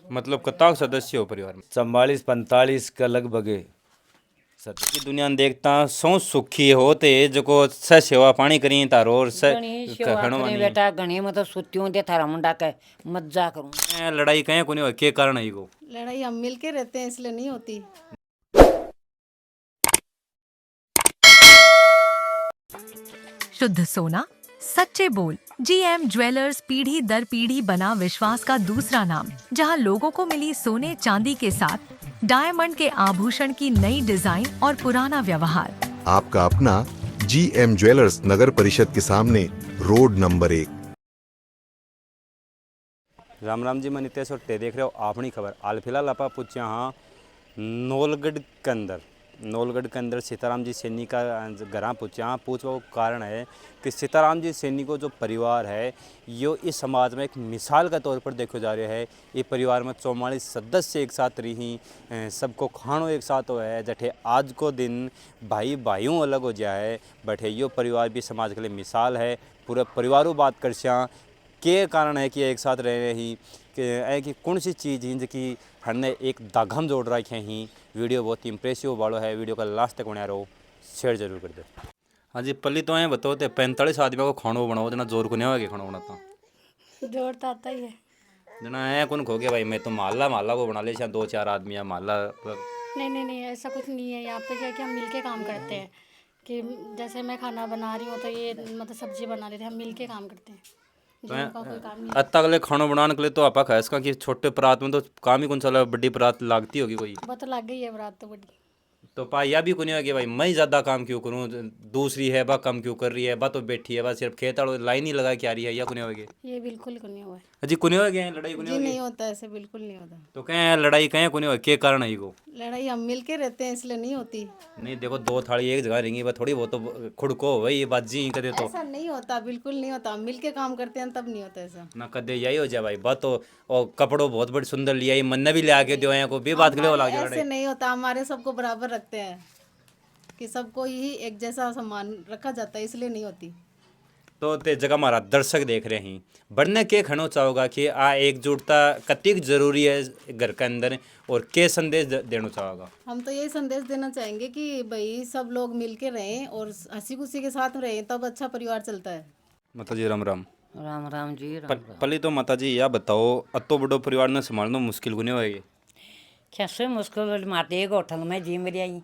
मतलब कितना सदस्य हो परिवार में? 44-45 का लगभग है। की दुनिया में देखता सौ सुखी होते जो स सेवा पानी करी तारो और स घणी सेवा कहणो करें वानी बेटा, घणी मतलब सुत्यूं दे थारा मुंडा के मज्जा करूं। लड़ाई कहीं कोनी हो के कारण है को? लड़ाई हम मिल के रहते हैं इसलिए नहीं होती। शुद्ध सोना, सच्चे बोल। जीएम ज्वेलर्स पीढ़ी दर पीढ़ी बना विश्वास का दूसरा नाम, जहां लोगों को मिली सोने चांदी के साथ डायमंड के आभूषण की नई डिजाइन और पुराना व्यवहार। आपका अपना जीएम ज्वेलर्स, नगर परिषद के सामने, रोड नंबर 1। राम राम जी, मैं नितेश और ते देख रहे हो अपनी खबर। हाल फिलहाल आप पूछे हाँ नौलगढ़ के अंदर सीताराम जी सैनी का घर पूछे हाँ पूछवा वो कारण है कि सीताराम जी सैनी को जो परिवार है यो इस समाज में एक मिसाल का तौर पर देखो जा रहा है। ये परिवार में 44 सदस्य एक साथ रही, सबको खानो एक साथ हो है, जठे आज को दिन भाई भाइयों अलग हो जाए बटे यो परिवार भी समाज के लिए मिसाल है। पूरे परिवारों बात कर के कारण है कि एक साथ रह रहे ही कि कौन सी चीज़ हिंज की हमने एक दागम जोड़ रखे ही। वीडियो बहुत इंप्रेसिव वालों है, वीडियो का लास्ट तक बना रहो, शेयर जरूर कर दो। हाँ जी, पल्ली तो हैं बताओ तो 45 आदमी को खानो बनाओ जना जोर को नहीं होगा खाना बनाता जोर तो आता ही है जना है कौन खो गया भाई मैं तो महल्ला को बना ले 2-4 आदमी महल्ला। नहीं ऐसा कुछ नहीं है यहाँ पे। क्या है कि हम मिलके काम करते हैं कि जैसे मैं खाना बना रही हूँ तो ये मतलब सब्जी बना लेते हैं, हम मिलके काम करते हैं। जोर का कोई काम नहीं है। अत्ता अगले खाना बनाने के लिए तो आपा खास का कि छोटे परात में तो काम ही कौन सा बड़ी परात लागती होगी कोई वो तो लग गई है बात तो बड़ी। तो पा यह भी कोई नहीं होगी भाई मैं ज़्यादा काम क्यों करूँ, दूसरी है बा कम क्यों कर रही है बा तो बैठी है बा सिर्फ खेत लाइन ही लगा के आ रही है या कोई होगी। ये बिल्कुल को नहीं हुआ है अजी कोई हो गया लड़ाई कोई जी होगी नहीं होता, ऐसे बिल्कुल नहीं होता। तो कहें लड़ाई कहें कोई हो के कारण है को? लड़ाई हम मिल के रहते हैं इसलिए नहीं होती। नहीं देखो दो थाली एक जगह रहेंगी थोड़ी बहुत तो खुड़को हो भाई बाजी कदे तो ऐसा नहीं होता, बिल्कुल नहीं होता। हम मिल के काम करते हैं तब नहीं होता ऐसा। ना कदे यही हो जाए भाई बात तो। और कपड़ों बहुत बड़ी सुंदर लिया मन भी ले आके दो को भी बात के लिए लग ऐसे नहीं होता, हमारे सबको बराबर रखते हैं कि सबको ही एक जैसा सम्मान रखा जाता है, इसलिए नहीं होती। तो ते जगह हमारा दर्शक देख रहे हैं बढ़ने के खनो चाहोगा कि आ एकजुटता कतिक जरूरी है घर के अंदर और के संदेश देना चाहोगा? हम तो यही संदेश देना चाहेंगे कि भाई सब लोग मिल के रहें और हंसी खुशी के साथ रहें, तब अच्छा परिवार चलता है। माता जी राम राम। राम राम जी, राम राम। पहले तो माता जी यह बताओ अतो बड़ो परिवार ने संभालना मुश्किल को नहीं होगी? कैसे मुश्किल मारते एक होटल में जी मेरी आई।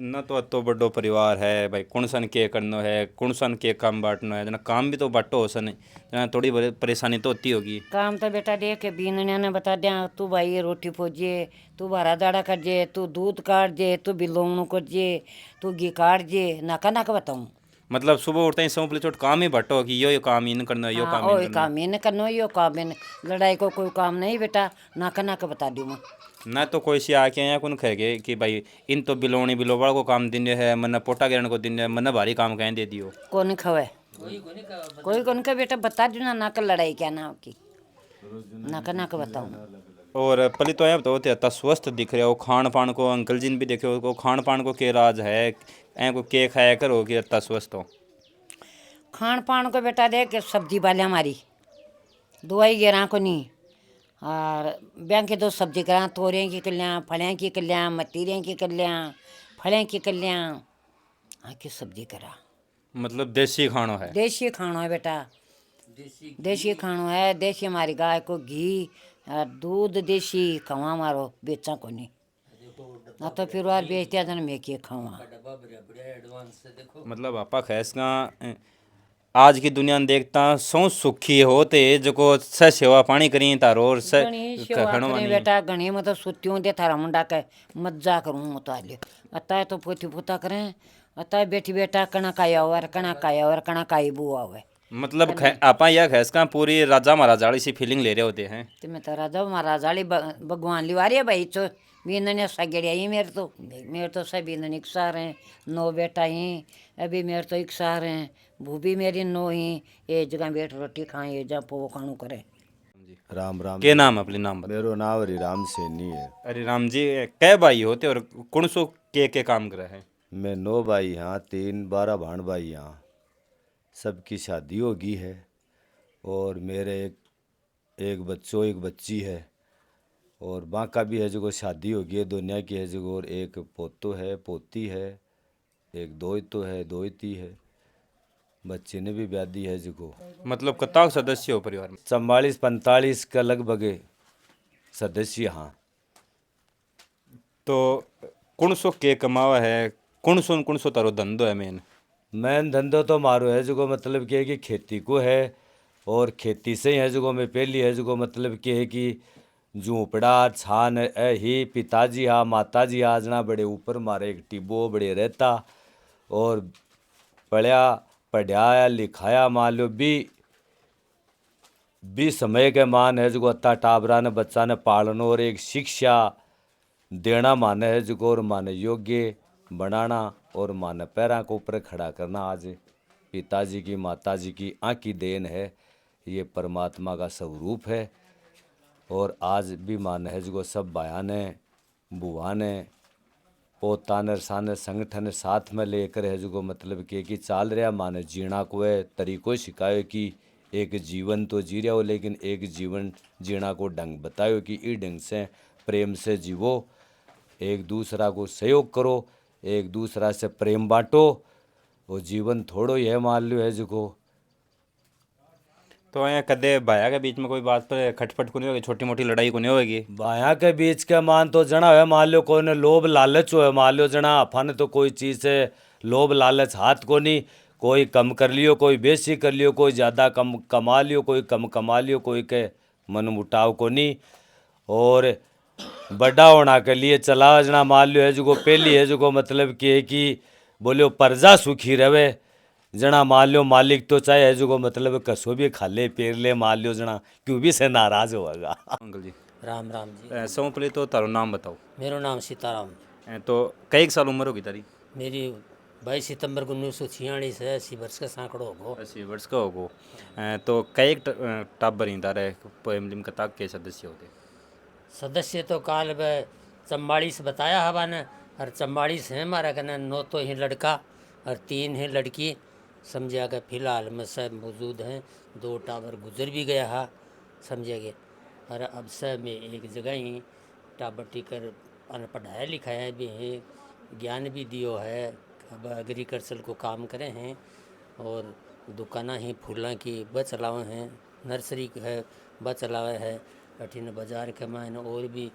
न तो अतो बड़ो परिवार है भाई कौन सन के करना है कौन सन के काम बांटना है जना काम भी तो बांटो हो सन जना थोड़ी बड़ी परेशानी तो होती होगी। काम तो बेटा देख के बीनने ने बता दिया, तू भाई ये रोटी फोजिए, तू बारा दाड़ा कर जे, तू दूध काट जे, तू बिलोंगणू कर जे, तू घी काट जे, नाका नाका बताऊँ। मतलब सुबह उठते ही सौंपले चोट काम ही बांटो कि यो काम इन करना यो काम इन करना। काम इन करनो यो काम इन, लड़ाई को कोई काम नहीं बेटा, नाका नाका बता दूँ मैं। ना तो कोई सी आके यहाँ कौन कहेगे कि भाई इन तो बिलोनी बिलोबड़ को काम दिन है मन पोटा गिरने को दिन है मन भारी काम कहें दे दियो कौन खवे कोई कौन का बेटा बता दू ना, नाका लड़ाई क्या ना की नाका नाका बताऊँ। और पहले तो यहाँ बताओ तो स्वस्थ दिख रहे हो खान पान को अंकल जी ने भी देखे हो खान पान को के राज है ऐ को के खाया करो कि इतना स्वस्थ हो? खान पान को बेटा देख सब्जी वाले हमारी दवाई गिरा को नहीं, और बैंक के दो सब्जी करा, तोरियाँ की कल्याण, फलें की कल्याण, मतीरियाँ की कल्याण, फलें की कल्याण, हाँ की सब्जी करा। मतलब देसी खानो है? देसी खानो है बेटा, देसी खानो है। देसी हमारी गाय को घी और दूध देसी खवा मारो बेचा को नहीं, ना तो फिर और बेचते जन मैं के खावा। मतलब आपा खैस का आज की दुनिया में देखता सौ सुखी होते जो स सेवा पानी करी तारो और स घणी सेवा कहणो करें वानी बेटा, घणी मतलब सुत्यूं दे थारा मुंडा के मज्जा करूँ तो आलियो। अता तो पोती पोता करें, अता बेटी बेटा कणा काया और कणा काया और कणा काई बुआ हुए। मतलब आपा यह खैस का पूरी राजा महाराजा वाली सी फीलिंग ले रहे होते हैं। तो मैं तो राजा महाराज वाली भगवान लिवारी है भाई, चो बीनने सगड़िया ही मेरे तो सब बीनन इकसार हैं, 9 बेटा ही अभी मेरे तो इकसार हैं, भूबी मेरी 9 ही, ये जगह बैठ रोटी खाएं ये जब वो खानू करे। राम राम। के नाम अपने नाम बता? मेरो नाम हरिराम सैनी है। अरे राम जी कै भाई होते और कौन सो के काम करे है? मैं 9 भाई यहाँ, 12 भाण भाई यहाँ, सबकी शादी होगी है। और मेरे एक एक बच्चों एक बच्ची है, और माँ का भी है जो शादी हो गई है दुनिया की है जो, और एक पोतो है पोती है, एक दोहितो है दोहिती है, बच्चे ने भी ब्याह दी है जो। मतलब कताक सदस्य हो परिवार में? 44-45 का लगभग सदस्य। हाँ। तो कौन सो के कमावा है, कौन सो तारो धंधो है मेन धंधो तो मारो है जो मतलब कि है कि खेती को है, और खेती से ही है जो मैं पहली है जो मतलब कि है कि झूपड़ा छान ही पिताजी हा माताजी आजना बड़े ऊपर मारे एक टिब्बो बड़े रहता, और पढ़ाया लिखाया मान लो भी समय के मान है जो अत्ता टाबरा ने बच्चा ने पालनो और एक शिक्षा देना माने है जो, और माने योग्य बनाना और माने पैरों के ऊपर खड़ा करना आज पिताजी की माताजी की आँख की देन है, ये परमात्मा का स्वरूप है। और आज भी माने है जो सब भाया ने बुआ ने पोता ने साने संगठन साथ में लेकर है जो मतलब कि चाल रहा माने जीना को है तरीको सिखायो कि एक जीवन तो जी रहा हो, लेकिन एक जीवन जीना को ढंग बतायो कि ई ढंग से प्रेम से जीवो, एक दूसरा को सहयोग करो, एक दूसरा से प्रेम बांटो, वो जीवन थोड़ो ही है मान लो है जो। तो यहाँ कदे भाया के बीच में कोई बात पर खटपट को नहीं होगी, छोटी मोटी लड़ाई को नहीं होगी? भाया के बीच के मान तो जना है मान लो कोई ने लोभ लालच हो है मान लो जना अपन तो कोई चीज़ से लोभ लालच हाथ को नहीं, कोई कम कर लियो कोई बेसी कर लियो, कोई ज़्यादा कम कमा लियो कोई कम कमा लियो, कोई के मन मुटाव को नहीं। और बड़ा होना के लिए चला जना मान लियो है जो पहली है जो मतलब कि बोलियो प्रजा सुखी रहे, जना मान लो मालिक तो चाहे है जो मतलब कसो भी खा ले पेर ले मान लो जना क्यों भी से नाराज होगा। अंकल जी राम राम जी। सबसे पहले तो तारो नाम बताओ। मेरो नाम सीताराम। तो कई साल उम्र होगी तारी? मेरी 22 सितंबर 1946 है, 80 वर्ष का सांकड़ो होगो। 80 वर्ष का होगो। तो कई टाबर ही तारे फैमिली में कताक के सदस्य होते? सदस्य तो काल ब 44 बताया हवा ने, और 44 है हमारा कहना 9 तो ही लड़का और 3 है लड़की, समझा गया। फिलहाल में सब मौजूद हैं, 2 टावर गुजर भी गया है समझे गए। और अब सब में एक जगह ही टाबर टिकर पढ़ाया लिखाया भी है, ज्ञान भी दियो है। अब एग्रीकल्चर को काम करे हैं, और दुकाना ही फूलों की ब चलावे हैं, नर्सरी है ब चलावे है, अठीन बाजार के मायने और भी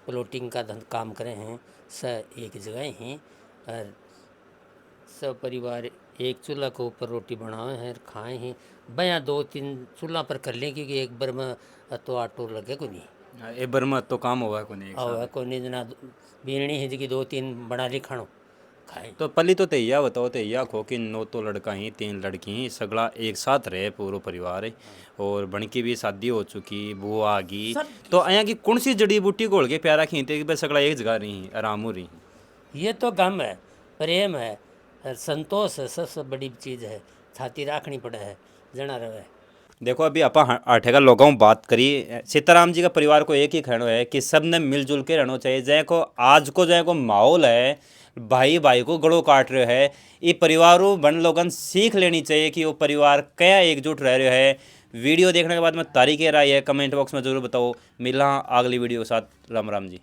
प्लॉटिंग का काम करे हैं। सब एक जगह ही, और सब परिवार एक चूल्हा के ऊपर रोटी बनाए हैं खाए हैं। बया 2-3 चूल्हा पर कर लें, क्योंकि एक बार में तो आटो लगे को नहीं, ए बर्मा तो काम होगा को नहीं और को नहीं जना बीरणी है जी 2-3 बना ली खानो खाए। तो पली तो तैया बताओ, तैया खो कि 9 तो लड़का ही 3 लड़की ही सगला एक साथ रहे पूरा परिवार है, और बण की भी शादी हो चुकी बुआ आ गई। तो अया की कौन सी जड़ी बूटी घोल के प्यारा खींचते कि बस सगला एक जगह रही आराम हो रही? ये तो गम है, प्रेम है, और संतोष है, सबसे बड़ी चीज़ है। छाती राखनी पड़े है जना रहे। देखो अभी आप आठेगा लोगों में बात करी, सीताराम जी का परिवार को एक ही कहना है कि सब ने मिलजुल के रहना चाहिए। जै को आज को जै को माहौल है भाई भाई को गड़ो काट रहे है, ये परिवारों बन लोगन सीख लेनी चाहिए कि वो परिवार क्या एकजुट रह रहे है। वीडियो देखने के बाद में तारीख राय है कमेंट बॉक्स में जरूर बताओ। मिला अगली वीडियो के साथ। राम राम जी।